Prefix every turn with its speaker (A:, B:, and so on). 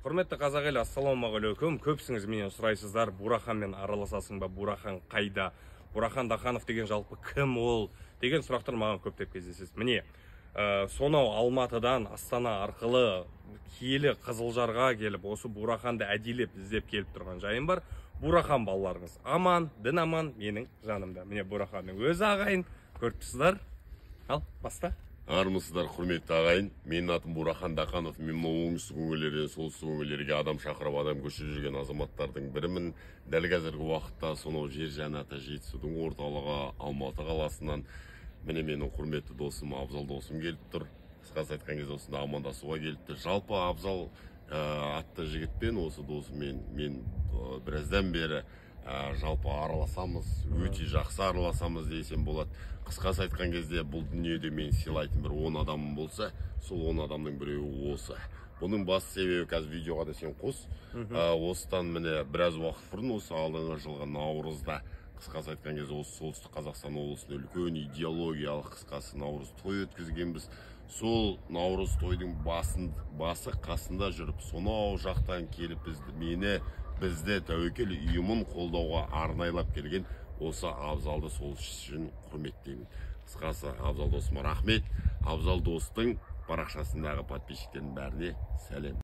A: Құрметті қазақ елі, ассалаумағалейкум. Көпсіңіз менен сұрайсыздар, Бураханмен араласасың ба, Бурахан қайда? Бурахан Даханов деген жалпы кім ол? Деген сұрақтар маған көптеп кездеседі. Міне, сонау Алматыдан Астана арқылы киелі Қызылжарға келіп, осы Бураханды әдейілеп іздеп келіп тұрған жайым бар. Бурахан балаларыңыз аман, дін аман, менің жанымда. Міне Бураханның өзі ағайын, көріп тұрсыздар. Ал, баста.
B: Армысыздар, құрметті ағайын. Менің атым Бурахан Даханов. Мен оңтүстік өңірлерден солтүстік өңірлерге адам шақырып, адам көшіріп жүрген азаматтардың бірімін. Дәл қазіргі уақытта сонау жер жаннаты Жетісудың орталығы Алматы қаласынан міне менің құрметті досым, Абзал досым келіп тұр. Қысқасы айтқан кезде осында амандасуға келіпті. Жалпы Абзал атты жігітпен осы досыммен мен біраздан бері жалпы араласамыз, өте жақсы араласамыз десем болады. Қысқасы айтқан кезде бұл дүниеде мен сыйлайтын бір 10 адамым болса, сол 10 адамның біреуі осы. Бұның басты себебі қазір видеоға да сен қос. Осыдан міне біраз уақыт бұрын, осы алдыңғы жылғы наурызда, қысқасы айтқан кезде осы солтүстік Қазақстан облысында үлкен идеологиялық қысқасы наурыз той өткізгенбіз. Сол наурыз тойдың басы қасында жүріп, сонау жақтан келіп бізді тәуекел ұйымын қолдауға арнайлап келген осы Абзалды сол үшін құрметтеймін. Қысқасы Абзал досыма рахмет. Абзал достың парақшасындағы подписчиктердің бәріне сәлем.